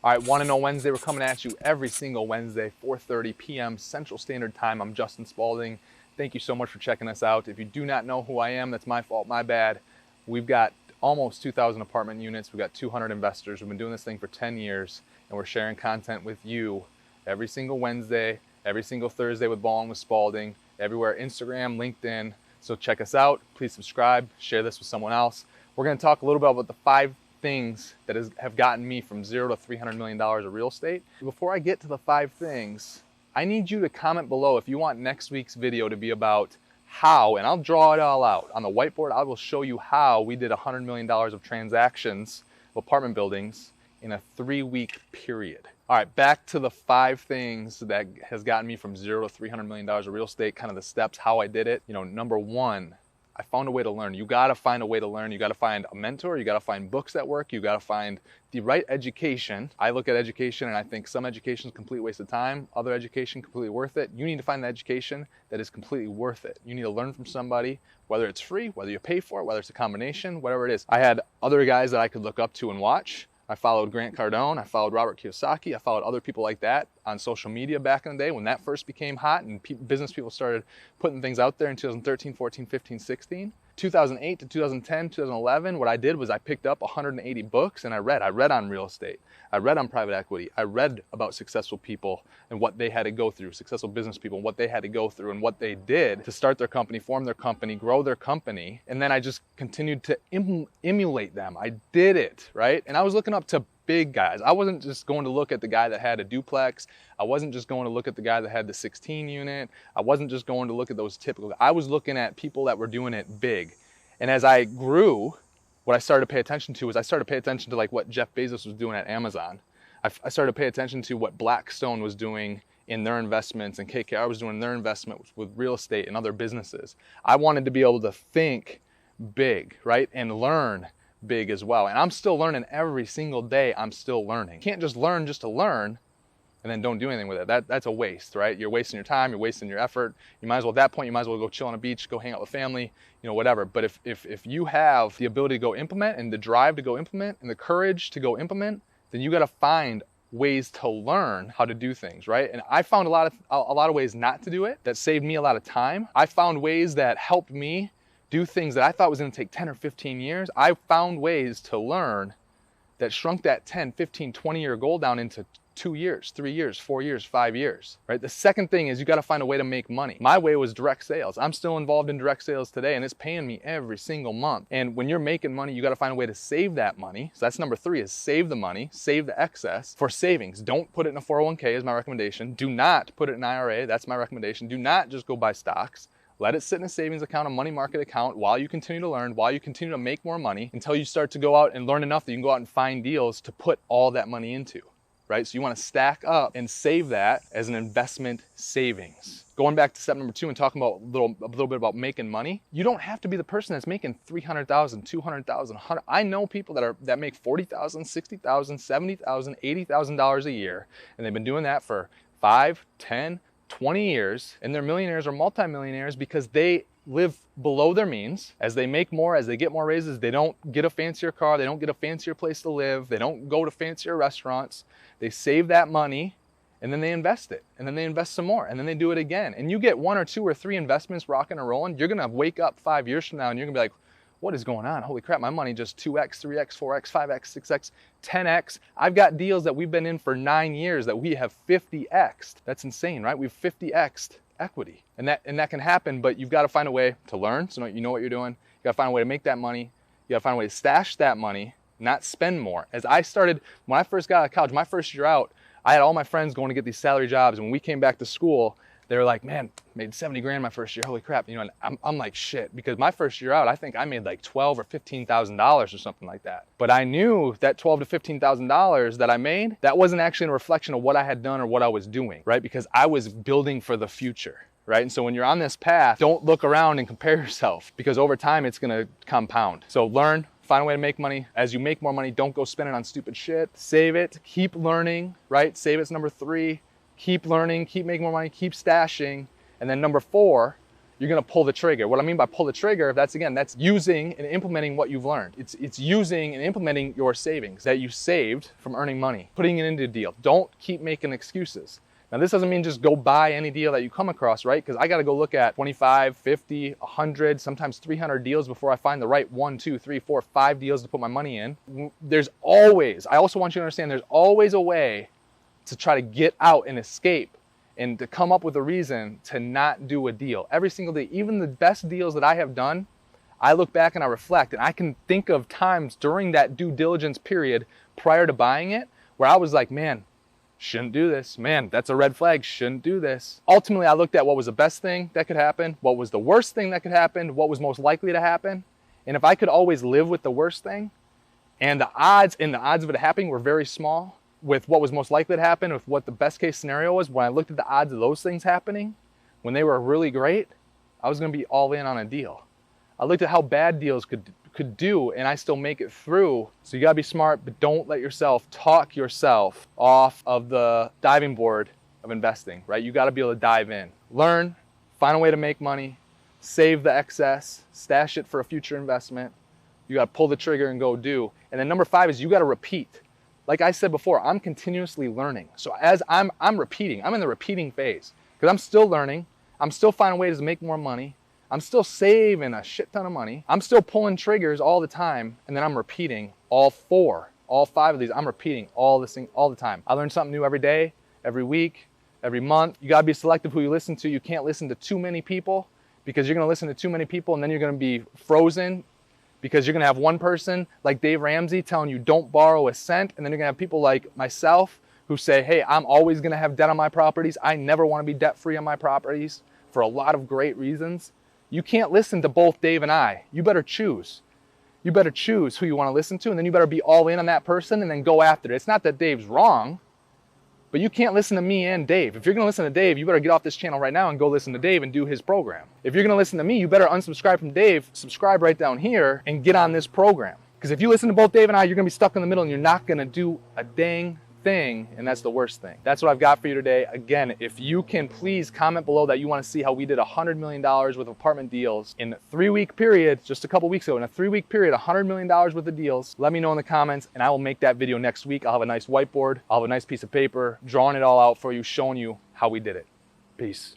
All right, Want to Know Wednesday, we're coming at you every single Wednesday, 4:30 p.m. Central Standard Time. I'm Justin Spaulding. Thank you so much for checking us out. If you do not know who I am, that's my fault, my bad. We've got almost 2,000 apartment units. We've got 200 investors. We've been doing this thing for 10 years, and we're sharing content with you every single Wednesday, every single Thursday with Balling with Spaulding, everywhere, Instagram, LinkedIn. So check us out. Please subscribe, share this with someone else. We're going to talk a little bit about the 5 things that have gotten me from $0 to $300 million of real estate. Before I get to the 5 things, I need you to comment below if you want next week's video to be about how, and I'll draw it all out. On the whiteboard, I will show you how we did $100 million of transactions of apartment buildings in a 3-week period. All right, back to the 5 things that has gotten me from $0 to $300 million of real estate, kind of the steps, how I did it. Number 1, I found a way to learn. You gotta find a way to learn. You gotta find a mentor. You gotta find books that work. You gotta find the right education. I look at education and I think some education is a complete waste of time. Other education, completely worth it. You need to find the education that is completely worth it. You need to learn from somebody, whether it's free, whether you pay for it, whether it's a combination, whatever it is. I had other guys that I could look up to and watch. I followed Grant Cardone, I followed Robert Kiyosaki, I followed other people like that on social media back in the day when that first became hot and business people started putting things out there in 2013, 14, 15, 16. 2008 to 2010, 2011, what I did was I picked up 180 books and I read. I read on real estate. I read on private equity. I read about successful people and what they had to go through, successful business people, and what they had to go through and what they did to start their company, form their company, grow their company. And then I just continued to emulate them. I did it, right? And I was looking up to big guys. I wasn't just going to look at the guy that had a duplex. I wasn't just going to look at the guy that had the 16 unit. I wasn't just going to look at those typical. I was looking at people that were doing it big. And as I grew, what I started to pay attention to was I started to pay attention to like what Jeff Bezos was doing at Amazon. I started to pay attention to what Blackstone was doing in their investments and KKR was doing their investment with real estate and other businesses. I wanted to be able to think big, right? And learn big as well. And I'm still learning every single day. I'm still learning. You can't just learn just to learn and then don't do anything with it. That's a waste, right? You're wasting your time, you're wasting your effort. You might as well, at that point, you might as well go chill on a beach, go hang out with family, whatever. But if you have the ability to go implement and the drive to go implement and the courage to go implement, then you got to find ways to learn how to do things, right? And I found a lot of ways not to do it that saved me a lot of time. I found ways that helped me do things that I thought was going to take 10 or 15 years. I found ways to learn that shrunk that 10, 15, 20-year goal down into 2 years, 3 years, 4 years, 5 years, right? The second thing is you got to find a way to make money. My way was direct sales. I'm still involved in direct sales today and it's paying me every single month. And when you're making money, you got to find a way to save that money. So that's number 3 is save the money, save the excess for savings. Don't put it in a 401k is my recommendation. Do not put it in an IRA. That's my recommendation. Do not just go buy stocks. Let it sit in a savings account, a money market account while you continue to learn, while you continue to make more money until you start to go out and learn enough that you can go out and find deals to put all that money into, right? So you want to stack up and save that as an investment savings. Going back to step number 2 and talking about a little bit about making money, you don't have to be the person that's making $300,000, $200,000, $100,000. I know people that make $40,000, $60,000, $70,000, $80,000 a year, and they've been doing that for 5, 10, 20 years, and they're millionaires or multimillionaires because they live below their means. As they make more, as they get more raises, they don't get a fancier car, they don't get a fancier place to live, they don't go to fancier restaurants. They save that money and then they invest it, and then they invest some more, and then they do it again. And you get 1 or 2 or 3 investments rocking and rolling, you're gonna wake up 5 years from now and you're gonna be like, what is going on? Holy crap, my money just 2x, 3x, 4x, 5x, 6x, 10x. I've got deals that we've been in for 9 years that we have 50x'd. That's insane, right? We've 50x'd equity. And that can happen, but you've got to find a way to learn so you know what you're doing. You got to find a way to make that money. You got to find a way to stash that money, not spend more. As I started, when I first got out of college, my first year out, I had all my friends going to get these salary jobs. And when we came back to school, they were like, man, made 70 grand my first year. Holy crap. And I'm like, shit, because my first year out, I think I made like $12,000 or $15,000 or something like that. But I knew that $12,000 to $15,000 that I made, that wasn't actually a reflection of what I had done or what I was doing, right? Because I was building for the future, right? And so when you're on this path, don't look around and compare yourself, because over time it's going to compound. So learn, find a way to make money. As you make more money, don't go spend it on stupid shit. Save it, keep learning, right? Save it's number 3. Keep learning, keep making more money, keep stashing. And then number 4, you're gonna pull the trigger. What I mean by pull the trigger, that's using and implementing what you've learned. It's using and implementing your savings that you saved from earning money, putting it into a deal. Don't keep making excuses. Now, this doesn't mean just go buy any deal that you come across, right? Because I got to go look at 25, 50, 100, sometimes 300 deals before I find the right 1, 2, 3, 4, 5 deals to put my money in. There's always, I also want you to understand, there's always a way to try to get out and escape and to come up with a reason to not do a deal every single day. Even the best deals that I have done, I look back and I reflect, and I can think of times during that due diligence period prior to buying it where I was like, man, shouldn't do this. Man, that's a red flag. Shouldn't do this. Ultimately, I looked at what was the best thing that could happen, what was the worst thing that could happen, what was most likely to happen. And if I could always live with the worst thing, and the odds of it happening were very small, with what was most likely to happen, with what the best case scenario was, when I looked at the odds of those things happening, when they were really great, I was going to be all in on a deal. I looked at how bad deals could do, and I still make it through. So you gotta be smart, but don't let yourself talk yourself off of the diving board of investing, right? You gotta be able to dive in, learn, find a way to make money, save the excess, stash it for a future investment. You gotta pull the trigger and go do. And then number 5 is you gotta repeat. Like I said before, I'm continuously learning. So as I'm repeating, I'm in the repeating phase because I'm still learning. I'm still finding ways to make more money. I'm still saving a shit ton of money. I'm still pulling triggers all the time, and then I'm repeating all 5 of these. I'm repeating all this thing all the time. I learn something new every day, every week, every month. You gotta be selective who you listen to. You can't listen to too many people because you're gonna listen to too many people and then you're gonna be frozen because you're gonna have one person like Dave Ramsey telling you don't borrow a cent, and then you're gonna have people like myself who say, hey, I'm always gonna have debt on my properties. I never wanna be debt-free on my properties for a lot of great reasons. You can't listen to both Dave and I. You better choose. You better choose who you want to listen to, and then you better be all in on that person and then go after it. It's not that Dave's wrong, but you can't listen to me and Dave. If you're going to listen to Dave, you better get off this channel right now and go listen to Dave and do his program. If you're going to listen to me, you better unsubscribe from Dave, subscribe right down here, and get on this program. Because if you listen to both Dave and I, you're going to be stuck in the middle and you're not going to do a dang thing, and that's the worst thing. That's what I've got for you today. Again, if you can please comment below that you want to see how we did $100 million with apartment deals in a 3-week period, just a couple weeks ago, in a 3-week period, $100 million worth of deals, let me know in the comments and I will make that video next week. I'll have a nice whiteboard, I'll have a nice piece of paper, drawing it all out for you, showing you how we did it. Peace.